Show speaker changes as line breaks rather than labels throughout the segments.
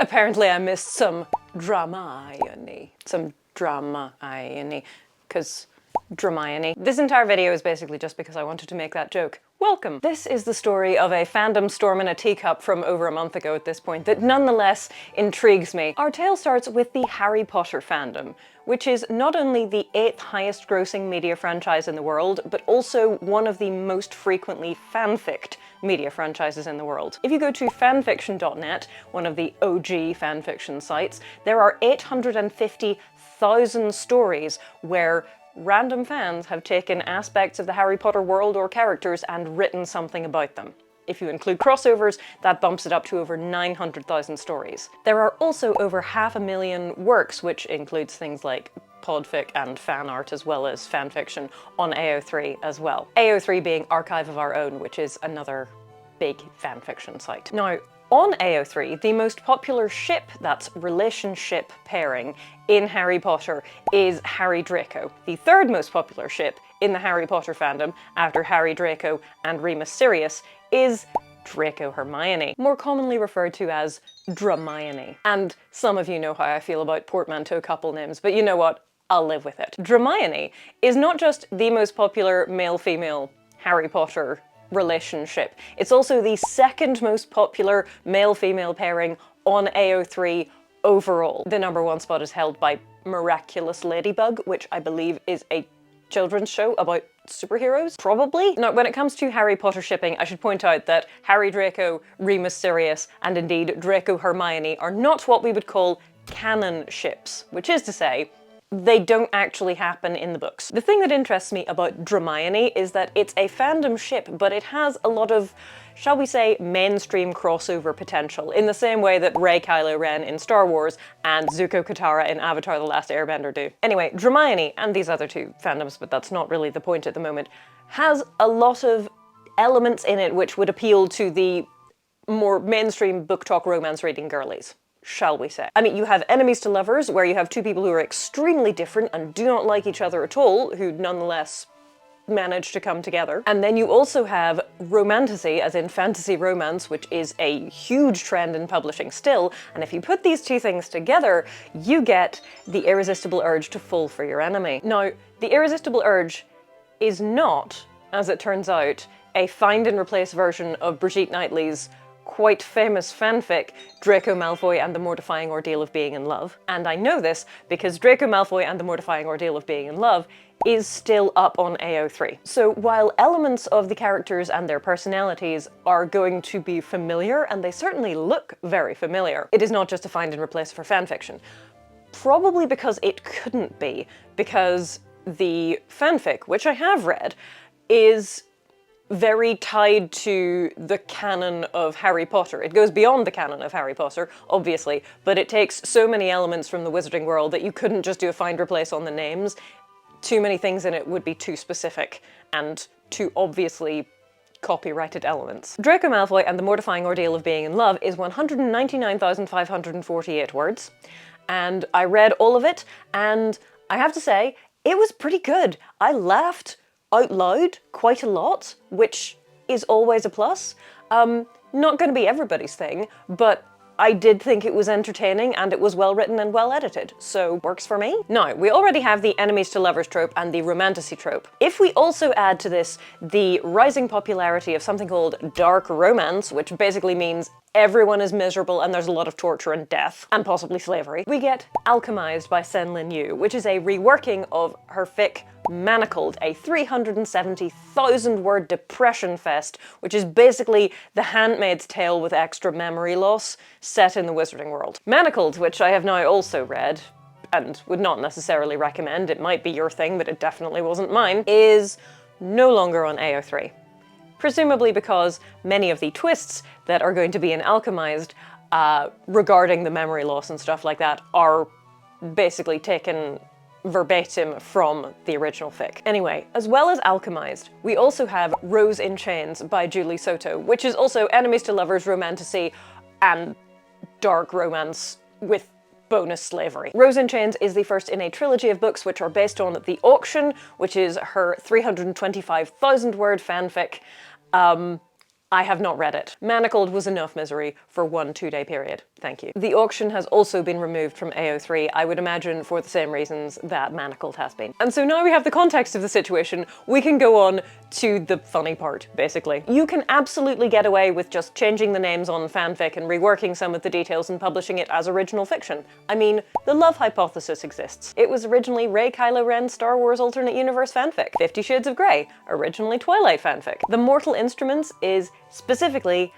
Apparently I missed some DRAMIONE. Some DRAMIONE. Because DRAMIONE. This entire video is basically just because I wanted to make that joke. Welcome! This is the story of a fandom storm in a teacup from over a month ago at this point that nonetheless intrigues me. Our tale starts with the Harry Potter fandom, which is not only the 8th highest grossing media franchise in the world, but also one of the most frequently fanficked media franchises in the world. If you go to fanfiction.net, one of the OG fanfiction sites, there are 850,000 stories where random fans have taken aspects of the Harry Potter world or characters and written something about them. If you include crossovers, that bumps it up to over 900,000 stories. There are also over 500,000 works, which includes things like podfic and fan art as well as fanfiction, on AO3 as well. AO3 being Archive of Our Own, which is another big fanfiction site. Now, on AO3, the most popular ship, that's relationship pairing, in Harry Potter is Harry Draco. The third most popular ship in the Harry Potter fandom, after Harry Draco and Remus Sirius, is Draco Hermione, more commonly referred to as Dramione. And some of you know how I feel about portmanteau couple names, but you know what? I'll live with it. Dramione is not just the most popular male-female Harry Potter relationship, it's also the second most popular male-female pairing on AO3 overall. The #1 spot is held by Miraculous Ladybug, which I believe is a children's show about superheroes, probably? Now, when it comes to Harry Potter shipping, I should point out that Harry Draco, Remus Sirius, and indeed Draco Hermione are not what we would call canon ships, which is to say, they don't actually happen in the books. The thing that interests me about Dramione is that it's a fandom ship, but it has a lot of, shall we say, mainstream crossover potential, in the same way that Rey Kylo Ren in Star Wars and Zuko Katara in Avatar: The Last Airbender do. Anyway, Dramione, and these other two fandoms, but that's not really the point at the moment, has a lot of elements in it which would appeal to the more mainstream book talk romance reading girlies, shall we say. I mean, you have enemies to lovers, where you have two people who are extremely different and do not like each other at all, who nonetheless manage to come together. And then you also have romantasy, as in fantasy romance, which is a huge trend in publishing still, and if you put these two things together, you get the irresistible urge to fall for your enemy. Now, the irresistible urge is not, as it turns out, a find and replace version of Brigitte Knightley's quite famous fanfic, Draco Malfoy and the Mortifying Ordeal of Being in Love. And I know this because Draco Malfoy and the Mortifying Ordeal of Being in Love is still up on AO3. So while elements of the characters and their personalities are going to be familiar, and they certainly look very familiar, it is not just a find and replace for fanfiction. Probably because it couldn't be, because the fanfic, which I have read, is very tied to the canon of Harry Potter. It goes beyond the canon of Harry Potter, obviously, but it takes so many elements from the wizarding world that you couldn't just do a find replace on the names. Too many things in it would be too specific and too obviously copyrighted elements. Draco Malfoy and the Mortifying Ordeal of Being in Love is 199,548 words, and I read all of it, and I have to say, it was pretty good. I laughed out loud quite a lot, which is always a plus. Not going to be everybody's thing, but I did think it was entertaining and it was well written and well edited, so works for me. Now, we already have the enemies to lovers trope and the romantasy trope. If we also add to this the rising popularity of something called dark romance, which basically means everyone is miserable and there's a lot of torture and death, and possibly slavery, we get Alchemized by Sen Lin Yu, which is a reworking of her fic Manacled, a 370,000 word depression fest, which is basically The Handmaid's Tale with extra memory loss, set in the wizarding world. Manacled, which I have now also read, and would not necessarily recommend, it might be your thing, but it definitely wasn't mine, is no longer on AO3. Presumably because many of the twists that are going to be in Alchemized regarding the memory loss and stuff like that are basically taken verbatim from the original fic. Anyway, as well as Alchemized, we also have Rose in Chains by Julie Soto, which is also enemies to lovers, romantasy, and dark romance with bonus slavery. Rose in Chains is the first in a trilogy of books which are based on The Auction, which is her 325,000 word fanfic. I have not read it. Manacled was enough misery for one 2-day period. Thank you. The auction has also been removed from AO3, I would imagine for the same reasons that Manacled has been. And so now we have the context of the situation, we can go on to the funny part, basically. You can absolutely get away with just changing the names on fanfic and reworking some of the details and publishing it as original fiction. I mean, the love hypothesis exists. It was originally Rey Kylo Ren Star Wars alternate universe fanfic. 50 Shades of Grey, originally Twilight fanfic. The Mortal Instruments is specifically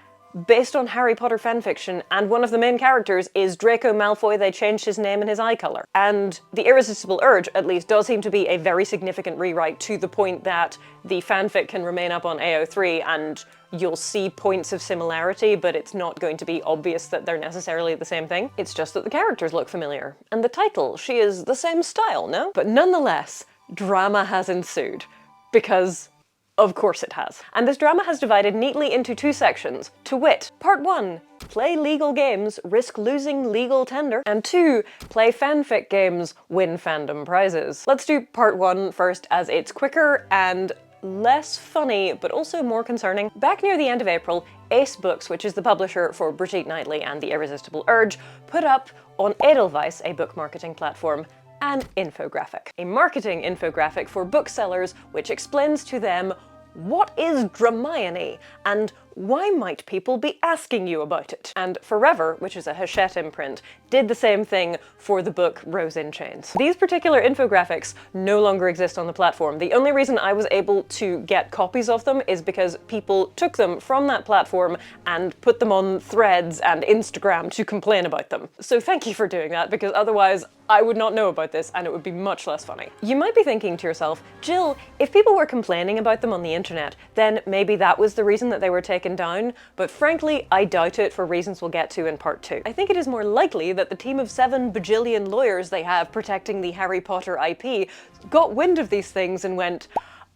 based on Harry Potter fanfiction, and one of the main characters is Draco Malfoy. They changed his name and his eye color. And The Irresistible Urge, at least, does seem to be a very significant rewrite, to the point that the fanfic can remain up on AO3 and you'll see points of similarity, but it's not going to be obvious that they're necessarily the same thing. It's just that the characters look familiar. And the title, she is the same style, no? But nonetheless, drama has ensued. Because of course it has. And this drama has divided neatly into 2 sections, to wit, Part 1, play legal games, risk losing legal tender, and 2, play fanfic games, win fandom prizes. Let's do Part 1 first, as it's quicker and less funny, but also more concerning. Back near the end of April, Ace Books, which is the publisher for Brigitte Knightley and The Irresistible Urge, put up on Edelweiss, a book marketing platform, an infographic. A marketing infographic for booksellers which explains to them what is DRAMIONE, and why might people be asking you about it? And Forever, which is a Hachette imprint, did the same thing for the book Rose in Chains. These particular infographics no longer exist on the platform. The only reason I was able to get copies of them is because people took them from that platform and put them on Threads and Instagram to complain about them. So thank you for doing that, because otherwise I would not know about this and it would be much less funny. You might be thinking to yourself, Jill, if people were complaining about them on the internet, then maybe that was the reason that they were taken down, but frankly, I doubt it for reasons we'll get to in Part 2. I think it is more likely that the team of 7 bajillion lawyers they have protecting the Harry Potter IP got wind of these things and went,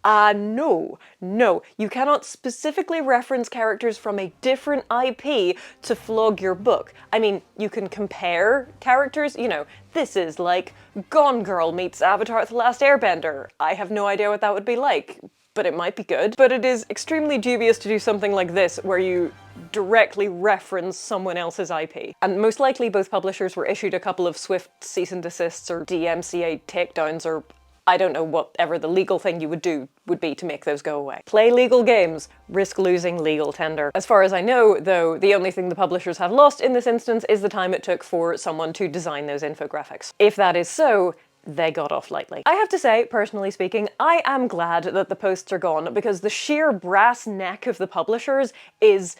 no, you cannot specifically reference characters from a different IP to flog your book. I mean, you can compare characters, you know, this is like Gone Girl meets Avatar: The Last Airbender. I have no idea what that would be like, but it might be good. But it is extremely dubious to do something like this, where you directly reference someone else's IP. And most likely both publishers were issued a couple of swift cease and desists or DMCA takedowns, or I don't know, whatever the legal thing you would do would be to make those go away. Play legal games, risk losing legal tender. As far as I know, though, the only thing the publishers have lost in this instance is the time it took for someone to design those infographics. If that is so, they got off lightly. I have to say, personally speaking, I am glad that the posts are gone, because the sheer brass neck of the publishers is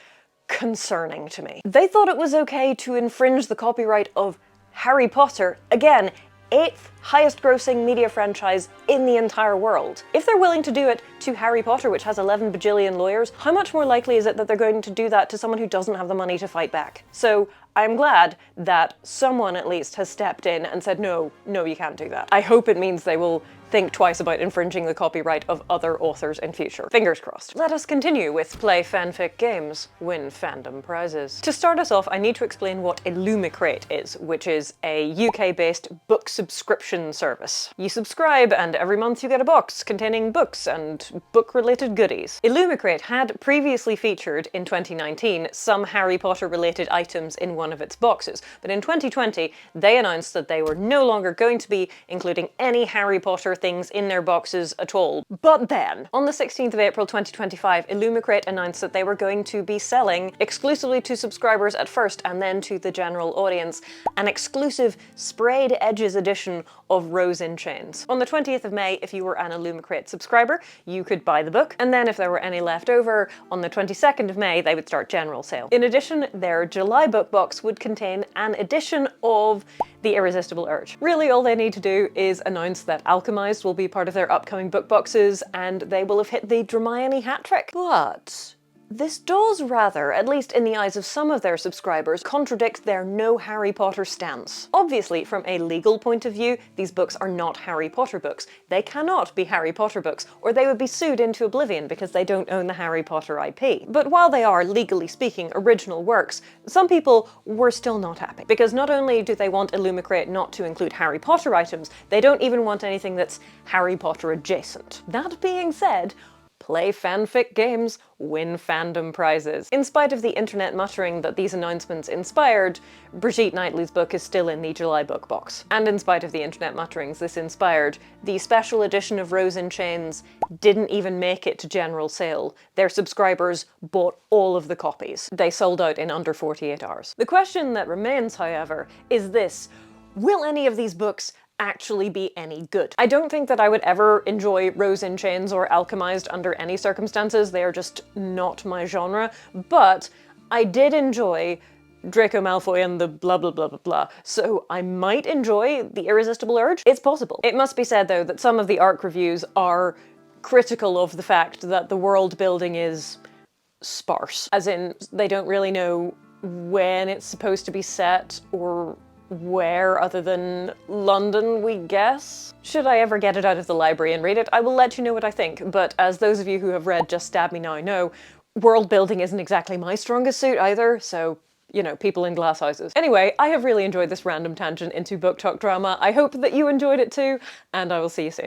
concerning to me. They thought it was okay to infringe the copyright of Harry Potter, again, 8th highest grossing media franchise in the entire world. If they're willing to do it to Harry Potter, which has 11 bajillion lawyers, how much more likely is it that they're going to do that to someone who doesn't have the money to fight back? So I'm glad that someone at least has stepped in and said, no, you can't do that. I hope it means they will think twice about infringing the copyright of other authors in future. Fingers crossed. Let us continue with play fanfic games, win fandom prizes. To start us off, I need to explain what Illumicrate is, which is a UK-based book subscription service. You subscribe and every month you get a box containing books and book-related goodies. Illumicrate had previously featured, in 2019, some Harry Potter-related items in one of its boxes, but in 2020 they announced that they were no longer going to be including any Harry Potter things in their boxes at all. But then, on the 16th of April 2025, Illumicrate announced that they were going to be selling, exclusively to subscribers at first and then to the general audience, an exclusive sprayed edges edition of Rose in Chains. On the 20th of May, if you were an Illumicrate subscriber, you could buy the book, and then if there were any left over, on the 22nd of May, they would start general sale. In addition, their July book box would contain an edition of The Irresistible Urge. Really, all they need to do is announce that Alchemized will be part of their upcoming book boxes, and they will have hit the DRAMIONE hat trick. But this does rather, at least in the eyes of some of their subscribers, contradict their no Harry Potter stance. Obviously, from a legal point of view, these books are not Harry Potter books. They cannot be Harry Potter books, or they would be sued into oblivion because they don't own the Harry Potter IP. But while they are, legally speaking, original works, some people were still not happy. Because not only do they want Illumicrate not to include Harry Potter items, they don't even want anything that's Harry Potter adjacent. That being said, play fanfic games, win fandom prizes. In spite of the internet muttering that these announcements inspired, Brigitte Knightley's book is still in the July book box. And in spite of the internet mutterings this inspired, the special edition of Rose in Chains didn't even make it to general sale. Their subscribers bought all of the copies. They sold out in under 48 hours. The question that remains, however, is this: will any of these books actually be any good? I don't think that I would ever enjoy Rose in Chains or Alchemized under any circumstances. They are just not my genre, but I did enjoy Draco Malfoy and the blah blah blah blah blah, so I might enjoy The Irresistible Urge. It's possible. It must be said, though, that some of the ARC reviews are critical of the fact that the world building is sparse. As in, they don't really know when it's supposed to be set or where other than London, we guess. Should I ever get it out of the library and read it, I will let you know what I think, but as those of you who have read Just Stab Me Now know, world building isn't exactly my strongest suit either, so you know, people in glass houses. Anyway, I have really enjoyed this random tangent into book talk drama. I hope that you enjoyed it too, and I will see you soon.